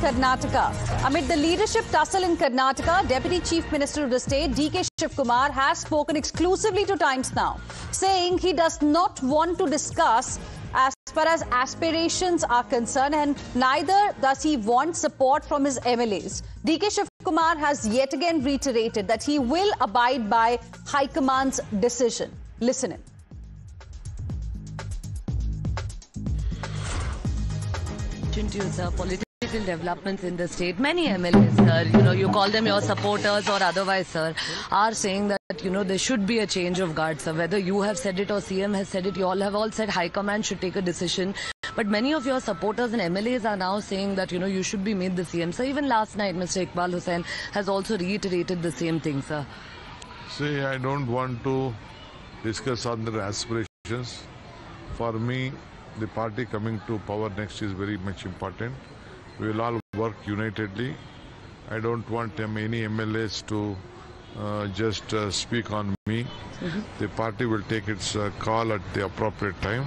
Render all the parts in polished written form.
Karnataka. Amid the leadership tussle in Karnataka, Deputy Chief Minister of the state, DK Shivkumar, has spoken exclusively to Times Now, saying he does not want to discuss as far as aspirations are concerned, and neither does he want support from his MLAs. DK Shivkumar has yet again reiterated that he will abide by High Command's decision. Listen in. Political developments in the state. Many MLAs, sir, you call them your supporters or otherwise, sir, are saying that, there should be a change of guard, sir. Whether you have said it or CM has said it, you all have all said High Command should take a decision. But many of your supporters and MLAs are now saying that, you should be made the CM. So even last night, Mr. Iqbal Hussain has also reiterated the same thing, sir. See, I don't want to discuss on their aspirations. For me, the party coming to power next is very much important. We will all work unitedly. I don't want any MLAs to just speak on me. The party will take its call at the appropriate time.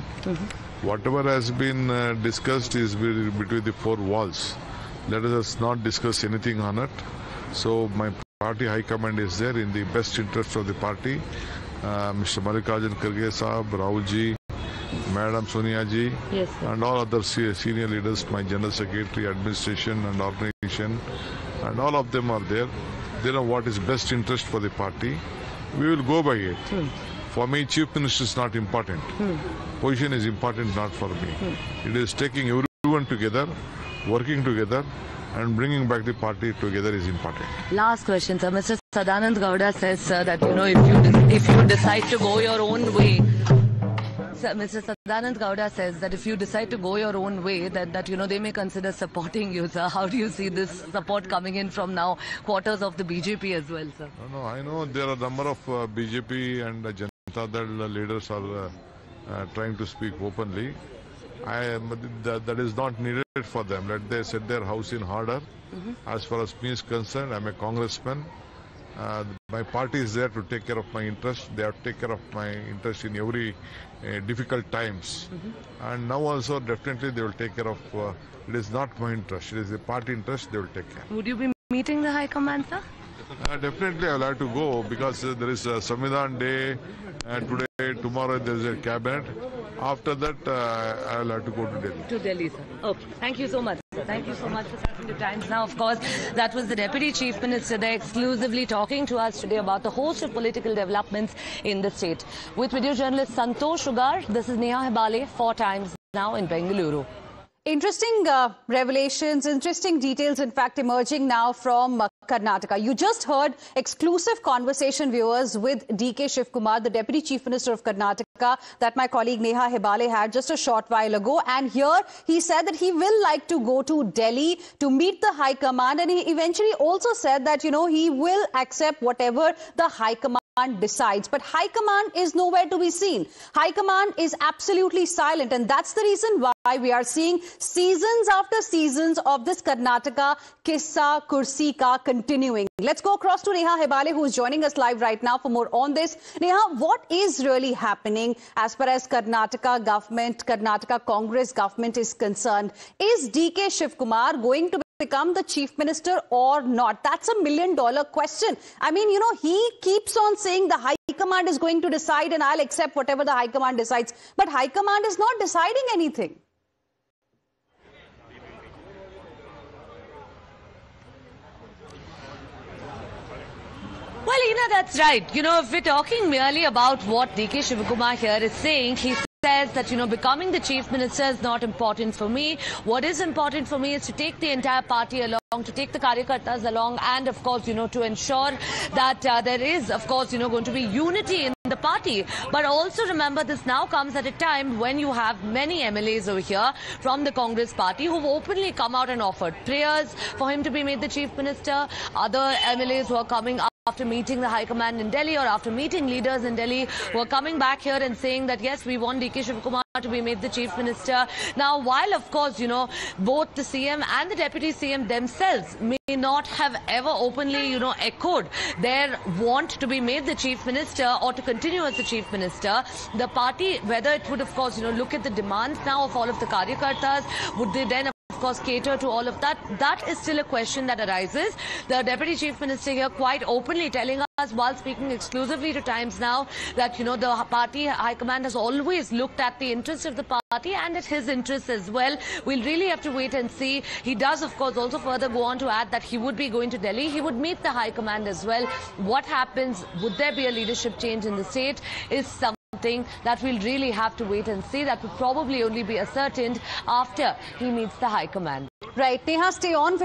Whatever has been discussed is between the four walls. Let us not discuss anything on it. So my party High Command is there in the best interest of the party. Mr. Mallikarjun Kharge Sahab, Rahul ji, Madam Sonia ji, yes, and all other senior leaders, my General Secretary, Administration and Organization, and all of them are there. They know what is best interest for the party. We will go by it. For me, Chief Minister is not important. Position is important, not for me. It is taking everyone together, working together, and bringing back the party together is important. Last question, sir. Mr. Sadanand Gowda says, sir, that, if you decide to go your own way, sir, Mr. Sadanand Gowda says that if you decide to go your own way, that they may consider supporting you, sir. How do you see this support coming in from now quarters of the BJP as well, sir? No, I know there are a number of BJP and Janata Dal leaders are trying to speak openly. That is not needed for them. Let they set their house in order. As far as me is concerned, I'm a congressman. My party is there to take care of my interest. They have to take care of my interest in every difficult times. And now also definitely they will take care of, it is not my interest, it is the party interest, they will take care. Would you be meeting the High Command, sir? Definitely I will have to go because there is a Samvidhan Day today, tomorrow there is a cabinet. After that I will have to go to Delhi. To Delhi, sir. Okay. Thank you so much, sir. Thank you so much for speaking to Times Now. Of course, that was the Deputy Chief Minister there exclusively talking to us today about the host of political developments in the state. With video journalist Santosh Sugar, this is Neha Hebale for Times Now in Bengaluru. Interesting revelations, interesting details, in fact, emerging now from Karnataka. You just heard exclusive conversation, viewers, with DK Shivkumar, the Deputy Chief Minister of Karnataka, that my colleague Neha Hebale had just a short while ago. And here he said that he will like to go to Delhi to meet the High Command. And he eventually also said that, he will accept whatever the High Command decides. But High Command is nowhere to be seen. High Command is absolutely silent, and that's the reason why we are seeing seasons after seasons of this Karnataka Kissa Kursi Ka continuing. Let's go across to Neha Hebale, who is joining us live right now for more on this. Neha, what is really happening as far as Karnataka government, Karnataka Congress government is concerned? Is DK Shivkumar going to become the Chief Minister or not? That's $1 million question. I mean, he keeps on saying the High Command is going to decide and I'll accept whatever the High Command decides. But High Command is not deciding anything. Well, Ina, that's right. If we're talking merely about what DK Shivkumar here is saying, he says that, becoming the Chief Minister is not important for me. What is important for me is to take the entire party along, to take the Karyakartas along, and of course, to ensure that there is, of course, going to be unity in the party. But also remember, this now comes at a time when you have many MLAs over here from the Congress party who've openly come out and offered prayers for him to be made the Chief Minister. Other MLAs who are coming up after meeting the High Command in Delhi or after meeting leaders in Delhi were coming back here and saying that, yes, we want DK Shivkumar to be made the Chief Minister. Now, while, of course, both the CM and the Deputy CM themselves may not have ever openly, echoed their want to be made the Chief Minister or to continue as the Chief Minister, the party, whether it would, of course, look at the demands now of all of the Karyakartas, would they then, of of course, cater to all of that? That is still a question that arises. The Deputy Chief Minister here quite openly telling us, while speaking exclusively to Times Now, that, the party high command has always looked at the interests of the party and at his interests as well. We'll really have to wait and see. He does, of course, also further go on to add that he would be going to Delhi. He would meet the high command as well. What happens? Would there be a leadership change in the state? Is something that we'll really have to wait and see. That would probably only be ascertained after he meets the high command. Right. Neha, stay on with